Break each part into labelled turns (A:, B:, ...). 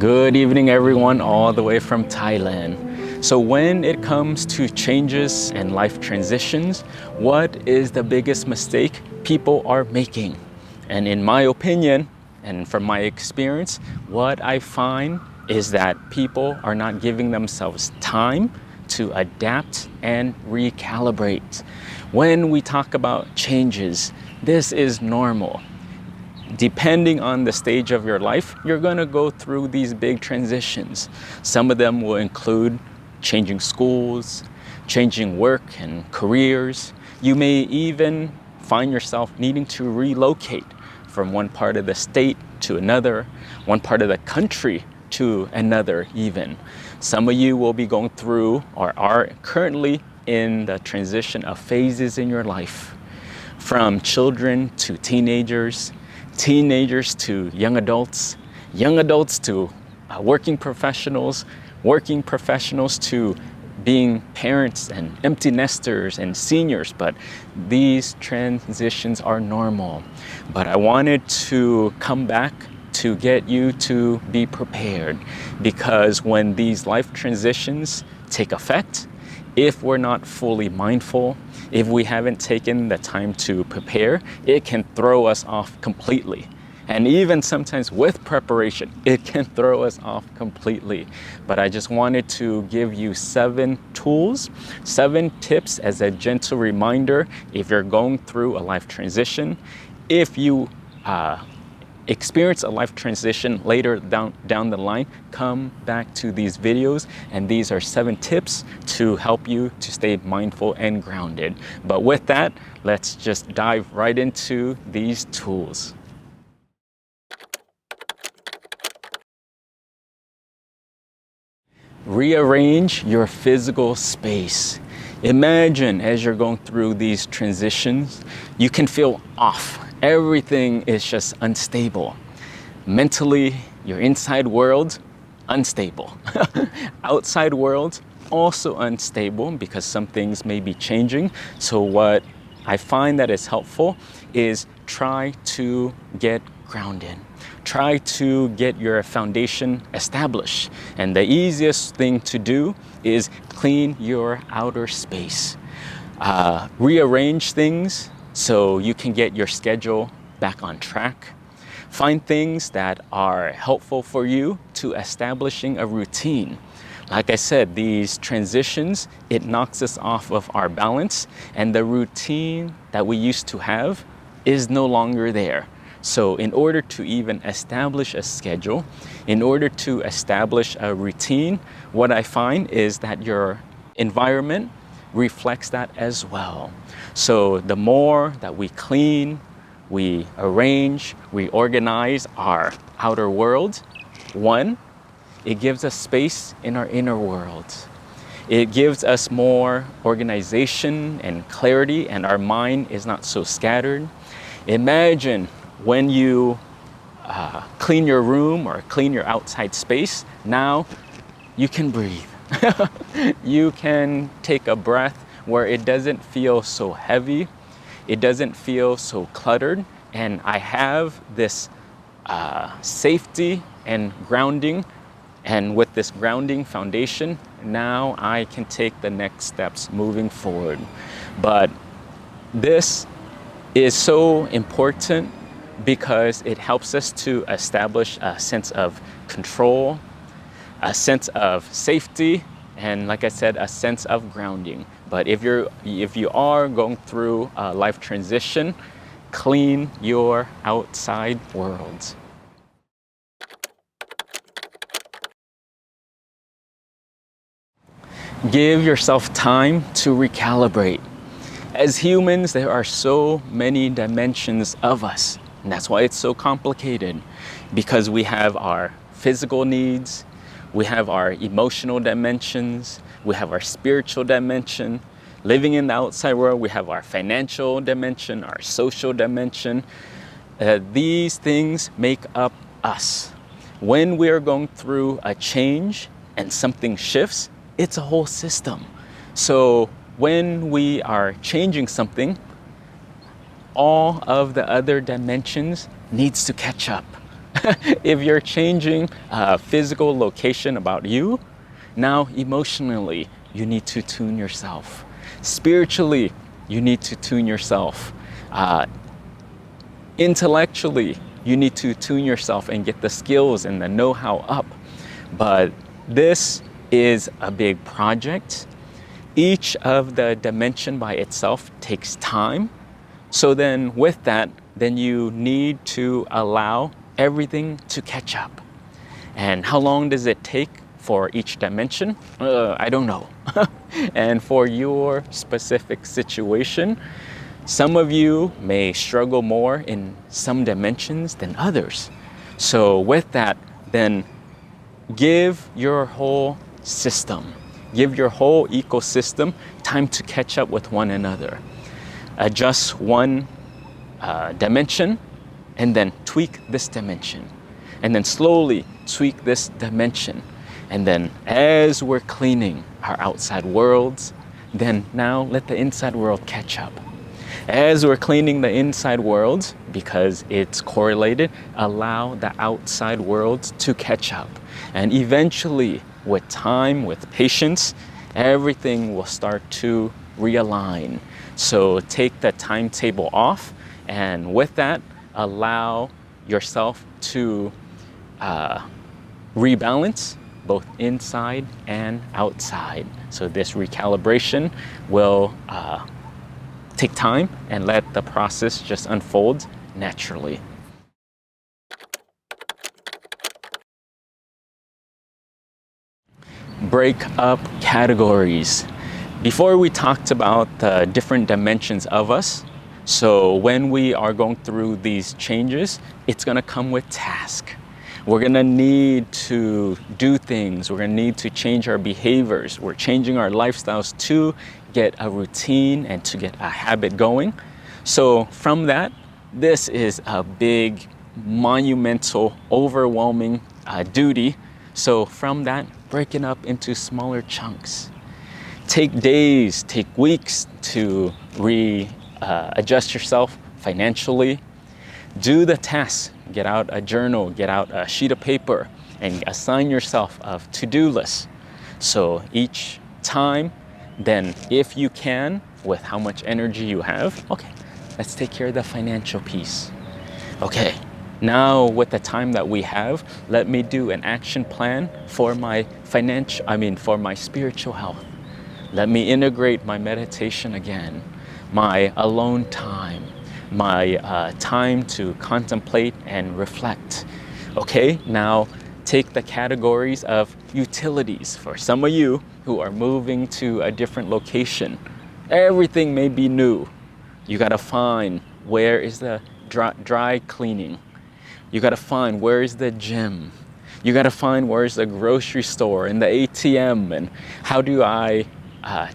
A: Good evening, everyone, all the way from Thailand. So when it comes to changes and life transitions, what is the biggest mistake people are making? And in my opinion, and from my experience, what I find is that people are not giving themselves time to adapt and recalibrate. When we talk about changes, this is normal. Depending on the stage of your life, you're going to go through these big transitions. Some of them will include changing schools, changing work and careers. You may even find yourself needing to relocate from one part of the state to another, one part of the country to another even. Some of you will be going through or are currently in the transition of phases in your life, from children to teenagers, teenagers to young adults to working professionals to being parents and empty nesters and seniors. But these transitions are normal. But I wanted to come back to get you to be prepared, because when these life transitions take effect, if we're not fully mindful, if we haven't taken the time to prepare, it can throw us off completely. And even sometimes with preparation, it can throw us off completely. But I just wanted to give you 7 tools, 7 tips as a gentle reminder if you're going through a life transition. If you experience a life transition later down the line, come back to these videos, and these are 7 tips to help you to stay mindful and grounded. But with that, let's just dive right into these tools. Rearrange your physical space. Imagine as you're going through these transitions, you can feel off. Everything is just unstable. Mentally, your inside world, unstable. Outside world, also unstable, because some things may be changing. So what I find that is helpful is try to get grounded. Try to get your foundation established. And the easiest thing to do is clean your outer space. Rearrange things so you can get your schedule back on track. Find things that are helpful for you to establishing a routine. Like I said, these transitions, it knocks us off of our balance, and the routine that we used to have is no longer there. So in order to even establish a schedule, in order to establish a routine, what I find is that your environment reflects that as well. So the more that we clean, we arrange, we organize our outer world, one, it gives us space in our inner world. It gives us more organization and clarity, and our mind is not so scattered. Imagine when you clean your room or clean your outside space, now you can breathe. You can take a breath where it doesn't feel so heavy, it doesn't feel so cluttered, and I have this safety and grounding, and with this grounding foundation, now I can take the next steps moving forward. But this is so important because it helps us to establish a sense of control, a sense of safety, and like I said, a sense of grounding. But if you are going through a life transition, clean your outside world. Give yourself time to recalibrate. As humans, there are so many dimensions of us. And that's why it's so complicated, because we have our physical needs, we have our emotional dimensions, we have our spiritual dimension. Living in the outside world, we have our financial dimension, our social dimension. These things make up us. When we are going through a change and something shifts, it's a whole system. So when we are changing something, all of the other dimensions needs to catch up. If you're changing a physical location about you, now emotionally, you need to tune yourself. Spiritually, you need to tune yourself. Intellectually, you need to tune yourself and get the skills and the know-how up. But this is a big project. Each of the dimension by itself takes time. So then with that, then you need to allow everything to catch up. And how long does it take for each dimension? I don't know. And for your specific situation, some of you may struggle more in some dimensions than others. So with that, then give your whole system, give your whole ecosystem time to catch up with one another. Adjust one dimension and then tweak this dimension. And then slowly tweak this dimension. And then as we're cleaning our outside worlds, then now let the inside world catch up. As we're cleaning the inside world, because it's correlated, allow the outside world to catch up. And eventually, with time, with patience, everything will start to realign. So take the timetable off, and with that, allow yourself to rebalance both inside and outside. So this recalibration will take time and let the process just unfold naturally. Break up categories. Before we talked about the different dimensions of us, so when we are going through these changes, it's gonna come with task. We're gonna need to do things. We're gonna need to change our behaviors. We're changing our lifestyles to get a routine and to get a habit going. So from that, this is a big, monumental, overwhelming duty. So from that, break it up into smaller chunks. Take days, take weeks to adjust yourself financially. Do the tasks. Get out a journal, get out a sheet of paper, and assign yourself a to-do list. So each time, then if you can, with how much energy you have, okay, let's take care of the financial piece. Okay, now with the time that we have, let me do an action plan for my for my spiritual health. Let me integrate my meditation again, my alone time, my time to contemplate and reflect. Okay, now take the categories of utilities. For some of you who are moving to a different location, everything may be new. You gotta find where is the dry cleaning. You gotta find where is the gym. You gotta find where is the grocery store and the ATM, and how do I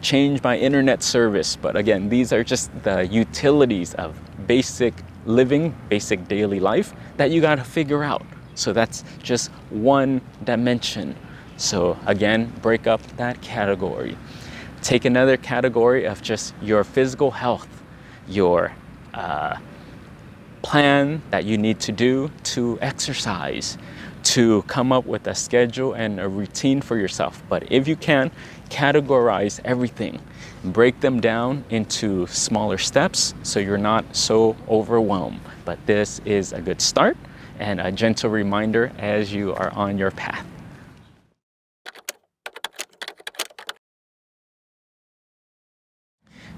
A: change my internet service. But again, these are just the utilities of basic living, basic daily life that you gotta figure out. So that's just one dimension. So again, break up that category. Take another category of just your physical health, your plan that you need to do to exercise, to come up with a schedule and a routine for yourself. But if you can, categorize everything, break them down into smaller steps so you're not so overwhelmed. But this is a good start and a gentle reminder as you are on your path.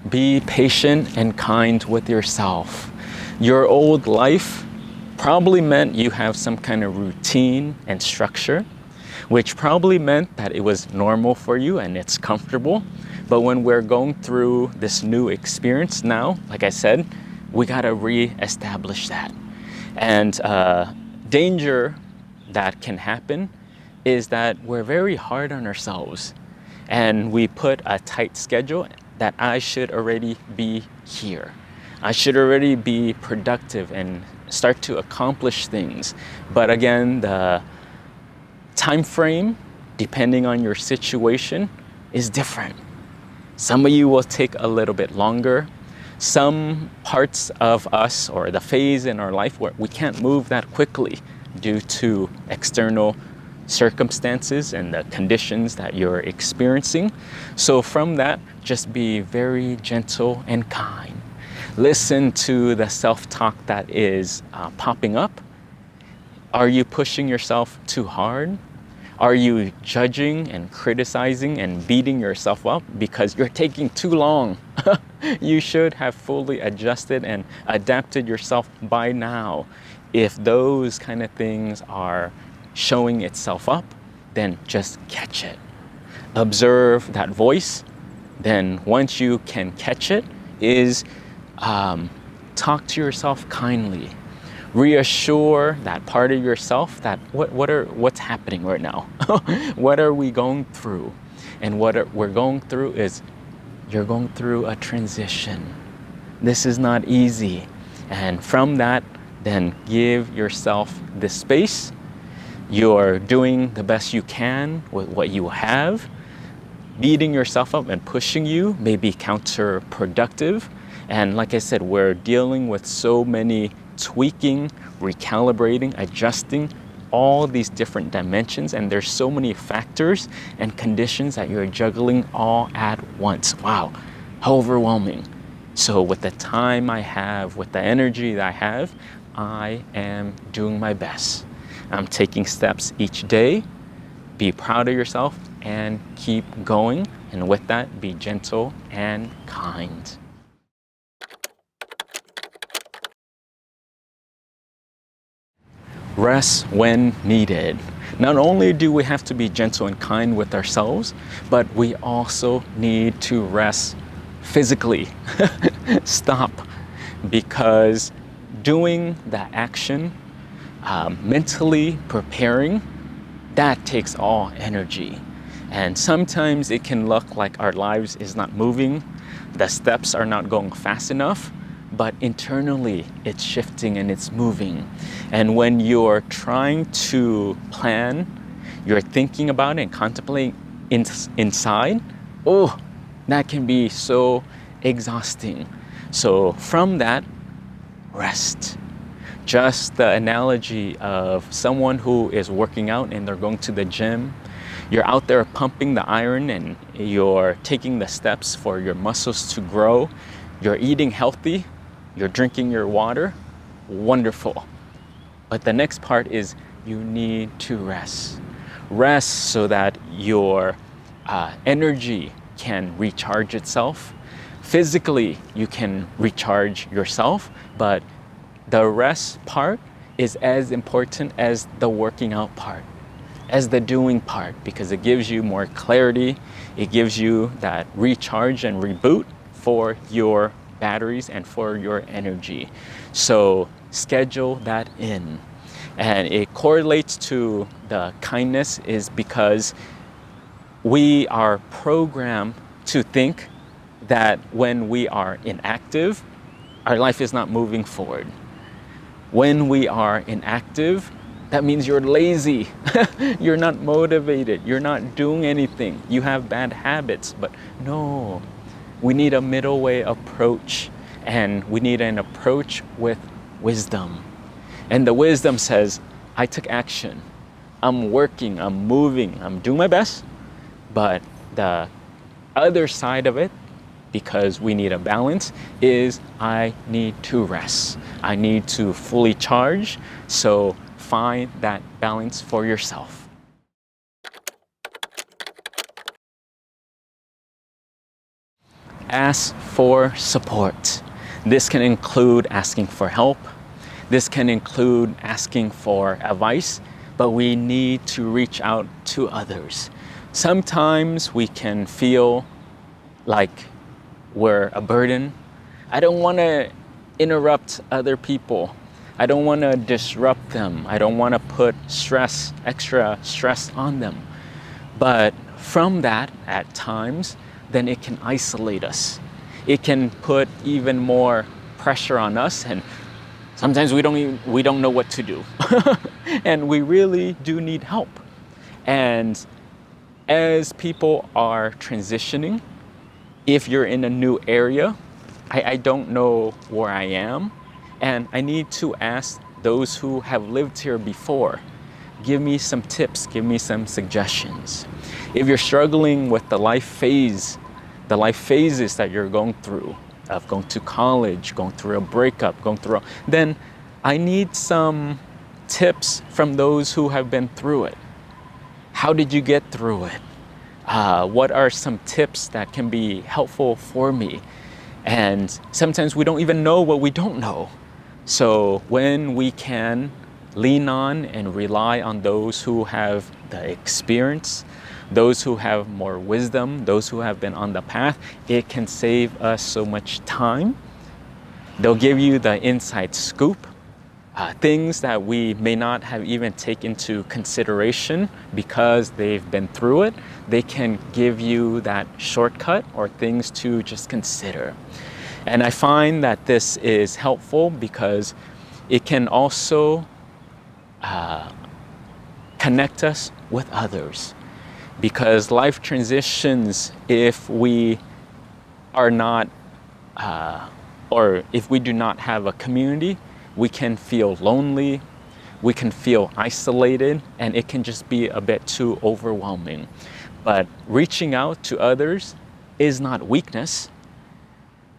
A: Be patient and kind with yourself. Your old life probably meant you have some kind of routine and structure, which probably meant that it was normal for you and it's comfortable. But when we're going through this new experience now, like I said, we gotta re-establish that. And danger that can happen is that we're very hard on ourselves and we put a tight schedule that I should already be here. I should already be productive and start to accomplish things. But again, the time frame, depending on your situation, is different. Some of you will take a little bit longer. Some parts of us or the phase in our life where we can't move that quickly, due to external circumstances and the conditions that you're experiencing. So from that, just be very gentle and kind. Listen to the self-talk that is popping up. Are you pushing yourself too hard? Are you judging and criticizing and beating yourself up because you're taking too long? You should have fully adjusted and adapted yourself by now. If those kind of things are showing itself up, then just catch it. Observe that voice. Then once you can catch it, is talk to yourself kindly. Reassure that part of yourself that what's happening right now. What are we going through? And what we're going through is you're going through a transition. This is not easy. And from that, then give yourself the space. You're doing the best you can with what you have. Beating yourself up and pushing you may be counterproductive. And like I said, we're dealing with so many tweaking, recalibrating, adjusting, all these different dimensions, and there's so many factors and conditions that you're juggling all at once. Wow, how overwhelming. So with the time I have, with the energy that I have, I am doing my best. I'm taking steps each day. Be proud of yourself and keep going. And with that, be gentle and kind. Rest when needed. Not only do we have to be gentle and kind with ourselves, but we also need to rest physically. Stop, because doing the action, mentally preparing, that takes all energy. And sometimes it can look like our lives is not moving, the steps are not going fast enough, but internally it's shifting and it's moving. And when you're trying to plan, you're thinking about it and contemplating inside, oh, that can be so exhausting. So from that, rest. Just the analogy of someone who is working out and they're going to the gym. You're out there pumping the iron and you're taking the steps for your muscles to grow. You're eating healthy. You're drinking your water. Wonderful. But the next part is you need to rest. Rest so that your energy can recharge itself. Physically, you can recharge yourself, but the rest part is as important as the working out part, as the doing part, because it gives you more clarity. It gives you that recharge and reboot for your batteries and for your energy. So schedule that in. And it correlates to the kindness is because we are programmed to think that when we are inactive, our life is not moving forward. When we are inactive, that means you're lazy. You're not motivated. You're not doing anything. You have bad habits. But no, we need a middle way approach, and we need an approach with wisdom. And the wisdom says, I took action. I'm working, I'm moving, I'm doing my best. But the other side of it, because we need a balance, is I need to rest. I need to fully charge. So find that balance for yourself. Ask for support. This can include asking for help. This can include asking for advice, but we need to reach out to others. Sometimes we can feel like we're a burden. I don't want to interrupt other people. I don't want to disrupt them. I don't want to put extra stress on them. But from that, at times, then it can isolate us. It can put even more pressure on us, and sometimes we don't know what to do. And we really do need help. And as people are transitioning, if you're in a new area, I don't know where I am, and I need to ask those who have lived here before. Give me some tips, give me some suggestions. If you're struggling with the life phases that you're going through, of going to college, going through a breakup, then I need some tips from those who have been through it. How did you get through it? What are some tips that can be helpful for me? And sometimes we don't even know what we don't know. So when we can lean on and rely on those who have the experience, those who have more wisdom, those who have been on the path, it can save us so much time. They'll give you the inside scoop, things that we may not have even taken into consideration because they've been through it. They can give you that shortcut or things to just consider. And I find that this is helpful because it can also connect us with others. Because life transitions, if we are not, or if we do not have a community, we can feel lonely, we can feel isolated, and it can just be a bit too overwhelming. But reaching out to others is not weakness.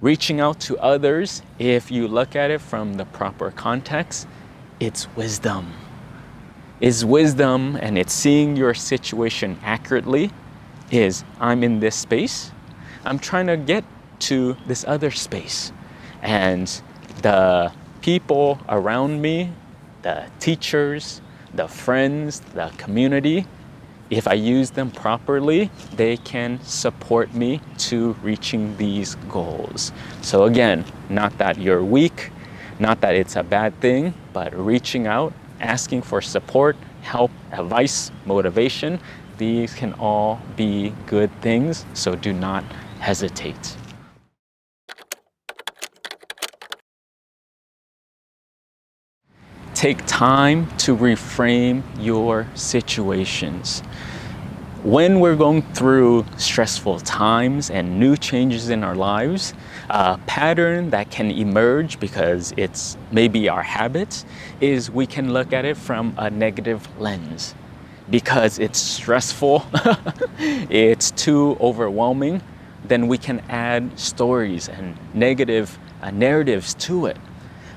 A: Reaching out to others, if you look at it from the proper context, it's wisdom. Is wisdom, and it's seeing your situation accurately. Is I'm in this space, I'm trying to get to this other space, and the people around me, the teachers, the friends, the community, if I use them properly, they can support me to reaching these goals. So again, not that you're weak, not that it's a bad thing, but reaching out, asking for support, help, advice, motivation, these can all be good things, so do not hesitate. Take time to reframe your situations. When we're going through stressful times and new changes in our lives, a pattern that can emerge because it's maybe our habits is we can look at it from a negative lens. Because it's stressful, it's too overwhelming, then we can add stories and negative narratives to it.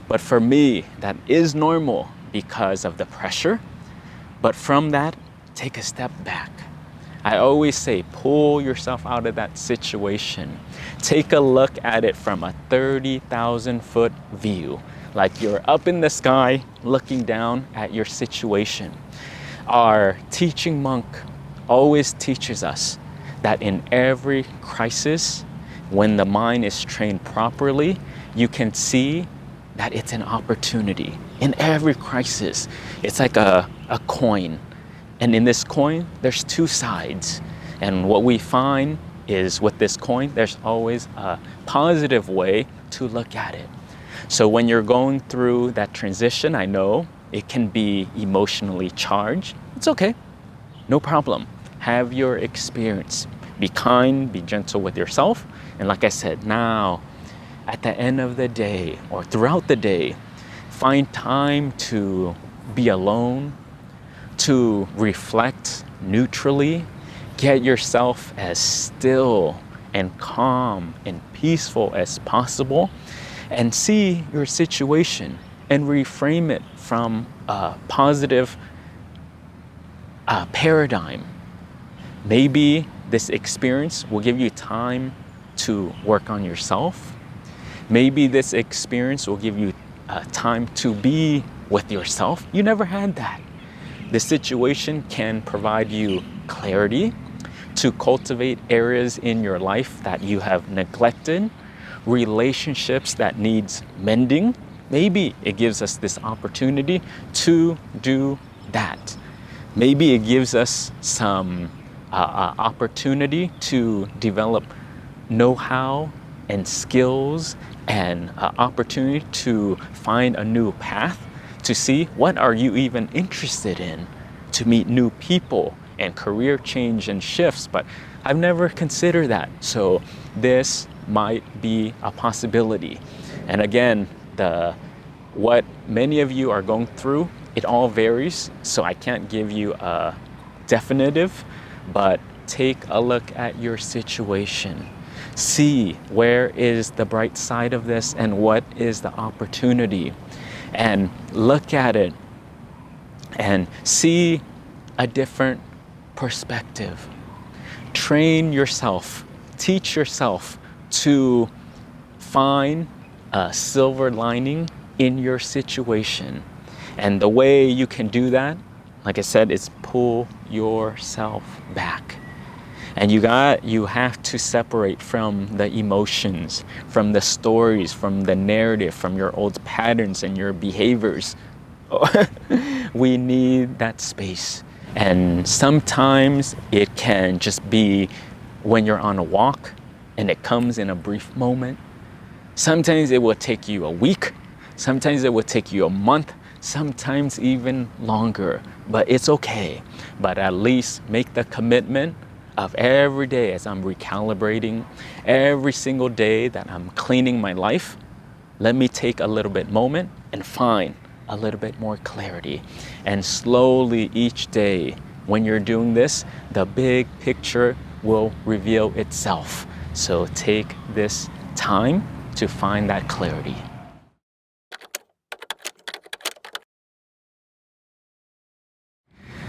A: But for me, that is normal because of the pressure. But from that, take a step back. I always say, pull yourself out of that situation. Take a look at it from a 30,000-foot view, like you're up in the sky looking down at your situation. Our teaching monk always teaches us that in every crisis, when the mind is trained properly, you can see that it's an opportunity. In every crisis, it's like a coin. And in this coin, there's two sides. And what we find is with this coin, there's always a positive way to look at it. So when you're going through that transition, I know it can be emotionally charged. It's okay, no problem. Have your experience. Be kind, be gentle with yourself. And like I said, now, at the end of the day or throughout the day, find time to be alone, to reflect neutrally, get yourself as still and calm and peaceful as possible, and see your situation and reframe it from a positive paradigm. Maybe this experience will give you time to work on yourself. Maybe this experience will give you time to be with yourself. You never had that. This situation can provide you clarity to cultivate areas in your life that you have neglected, relationships that needs mending. Maybe it gives us this opportunity to do that. Maybe it gives us some opportunity to develop know-how and skills and opportunity to find a new path, to see what are you even interested in, to meet new people and career change and shifts. But I've never considered that. So this might be a possibility. And again, the what many of you are going through, it all varies, so I can't give you a definitive, but take a look at your situation. See where is the bright side of this and what is the opportunity, and look at it and see a different perspective. Train yourself, teach yourself to find a silver lining in your situation. And the way you can do that, like I said, is pull yourself back. And you have to separate from the emotions, from the stories, from the narrative, from your old patterns and your behaviors. We need that space. And sometimes it can just be when you're on a walk and it comes in a brief moment. Sometimes it will take you a week. Sometimes it will take you a month. Sometimes even longer. But it's okay. But at least make the commitment of every day as I'm recalibrating, every single day that I'm cleaning my life, let me take a little bit moment and find a little bit more clarity. And slowly each day when you're doing this, the big picture will reveal itself. So take this time to find that clarity.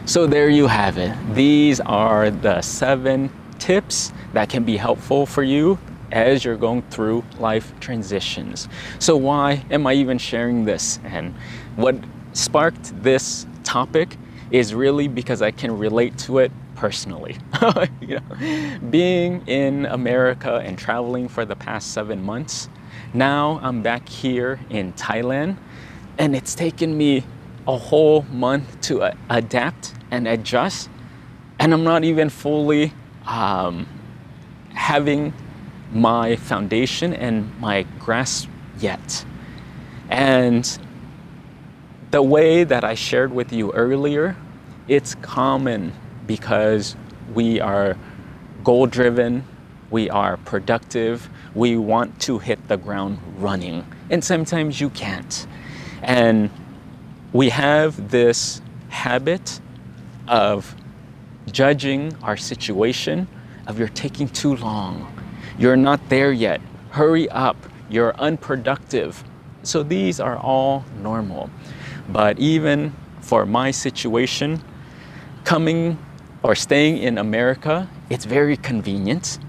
A: So there you have it. These are the 7 tips that can be helpful for you as you're going through life transitions. So why am I even sharing this? And what sparked this topic is really because I can relate to it personally. You know, being in America and traveling for the past 7 months, now I'm back here in Thailand, and it's taken me a whole month to adapt and adjust, and I'm not even fully having my foundation and my grasp yet. And the way that I shared with you earlier, it's common because we are goal driven, we are productive, we want to hit the ground running, and sometimes you can't. And we have this habit of judging our situation, of you're taking too long, you're not there yet, hurry up, you're unproductive. So these are all normal. But even for my situation, coming or staying in America, it's very convenient.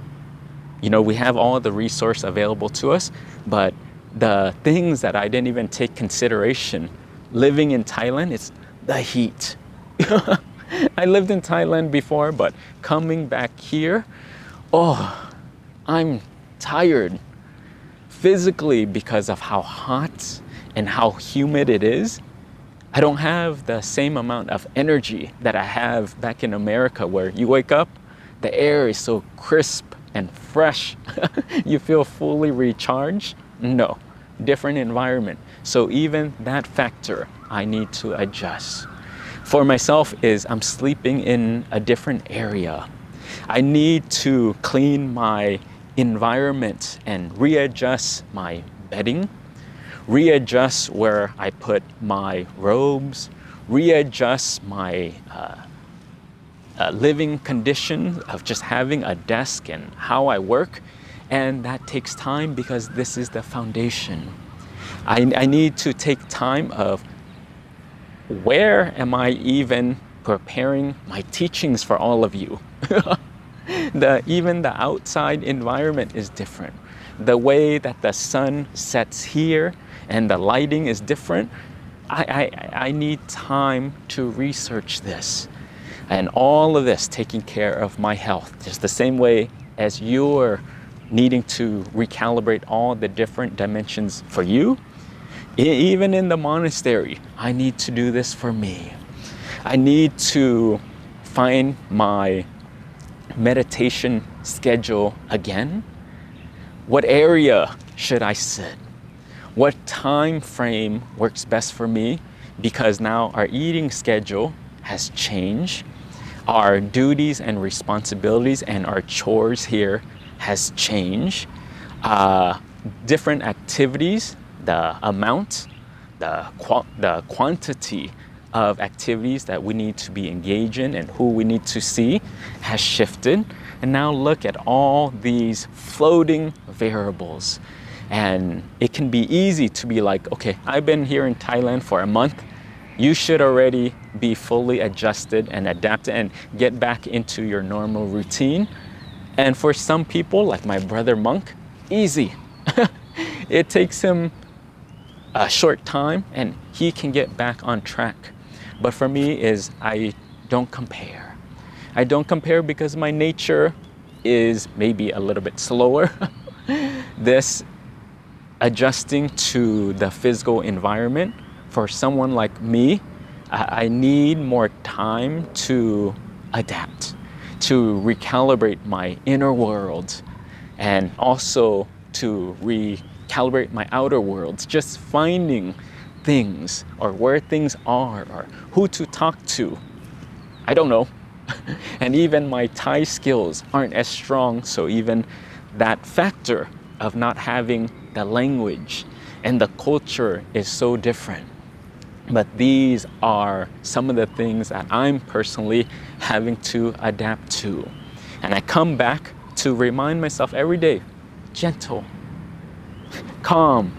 A: You know, we have all the resource available to us, but the things that I didn't even take consideration living in Thailand, it's the heat. I lived in Thailand before, but coming back here, I'm tired physically because of how hot and how humid it is. I don't have the same amount of energy that I have back in America, where you wake up, the air is so crisp and fresh. You feel fully recharged. No, different environment. So even that factor, I need to adjust. For myself is I'm sleeping in a different area. I need to clean my environment and readjust my bedding, readjust where I put my robes, readjust my living condition of just having a desk and how I work. And that takes time because this is the foundation. I need to take time of where am I even preparing my teachings for all of you. Even the outside environment is different. The way that the sun sets here and the lighting is different. I need time to research this. And all of this taking care of my health, just the same way as you're needing to recalibrate all the different dimensions for you. Even in the monastery, I need to do this for me. I need to find my meditation schedule again. What area should I sit? What time frame works best for me? Because now our eating schedule has changed. Our duties and responsibilities and our chores here has changed. Different activities, the amount, the quantity of activities that we need to be engaged in and who we need to see has shifted. And now look at all these floating variables. And it can be easy to be like, okay, I've been here in Thailand for a month. You should already be fully adjusted and adapted and get back into your normal routine. And for some people, like my brother Monk, easy. It takes him a short time and he can get back on track. But for me is I don't compare. I don't compare because my nature is maybe a little bit slower. This adjusting to the physical environment, for someone like me, I need more time to adapt, to recalibrate my inner world, and also to recalibrate my outer worlds, just finding things or where things are or who to talk to. I don't know. And even my Thai skills aren't as strong, so even that factor of not having the language and the culture is so different. But these are some of the things that I'm personally having to adapt to. And I come back to remind myself every day, gentle, calm,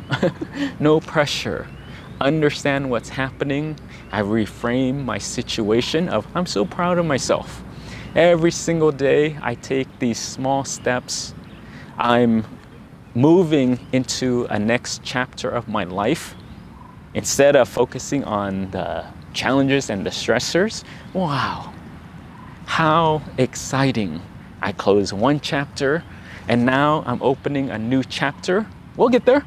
A: no pressure, understand what's happening. I reframe my situation of I'm so proud of myself. Every single day I take these small steps. I'm moving into a next chapter of my life. Instead of focusing on the challenges and the stressors, wow, how exciting. I close one chapter and now I'm opening a new chapter. We'll get there.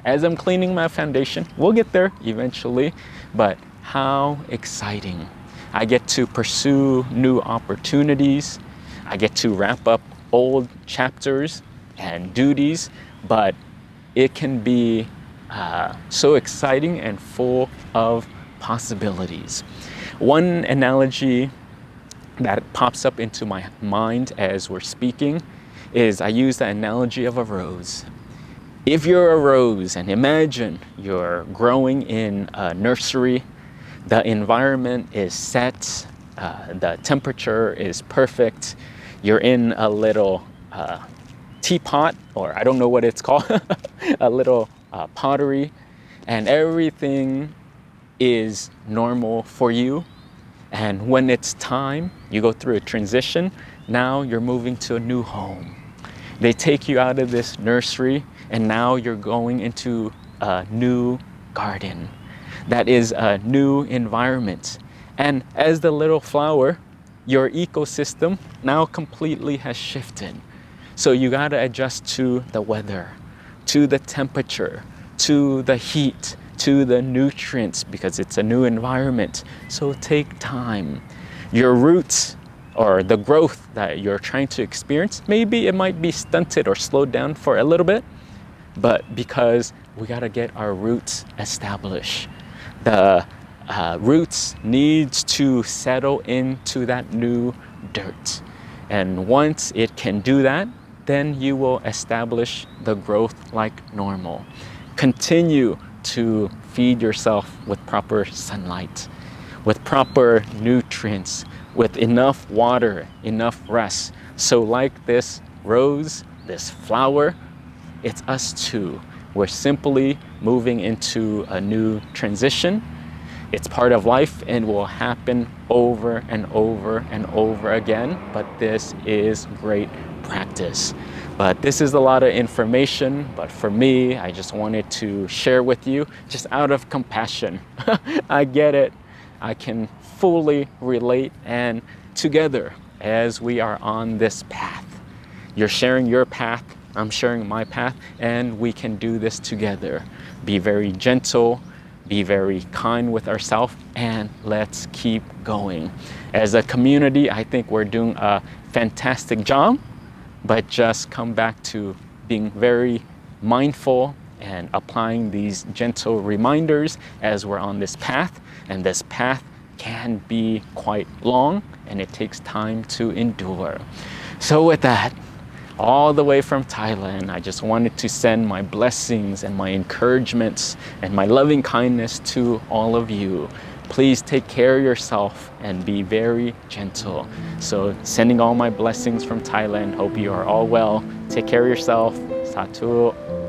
A: As I'm cleaning my foundation, we'll get there eventually, but how exciting. I get to pursue new opportunities. I get to wrap up old chapters and duties, but it can be so exciting and full of possibilities. One analogy that pops up into my mind as we're speaking is I use the analogy of a rose. If you're a rose and imagine you're growing in a nursery, the environment is set, the temperature is perfect, you're in a little teapot, or I don't know what it's called, a little pottery, and everything is normal for you. And when it's time, you go through a transition, now you're moving to a new home. They take you out of this nursery and now you're going into a new garden. That is a new environment. And as the little flower, your ecosystem now completely has shifted. So you gotta adjust to the weather, to the temperature, to the heat, to the nutrients, because it's a new environment. So take time. Your roots or the growth that you're trying to experience, maybe it might be stunted or slowed down for a little bit, but because we gotta get our roots established. The roots needs to settle into that new dirt. And once it can do that, then you will establish the growth like normal. Continue to feed yourself with proper sunlight, with proper nutrients, with enough water, enough rest. So like this rose, this flower, it's us too. We're simply moving into a new transition. It's part of life and will happen over and over and over again, but this is great practice. But this is a lot of information, but for me, I just wanted to share with you just out of compassion. I get it. I can fully relate, and together as we are on this path, you're sharing your path, I'm sharing my path, and we can do this together. Be very gentle, be very kind with ourselves, and let's keep going. As a community, I think we're doing a fantastic job, but just come back to being very mindful and applying these gentle reminders as we're on this path. And this path can be quite long and it takes time to endure. So with that, all the way from Thailand. I just wanted to send my blessings and my encouragements and my loving kindness to all of you. Please take care of yourself and be very gentle. So sending all my blessings from Thailand. Hope you are all well. Take care of yourself. Satu.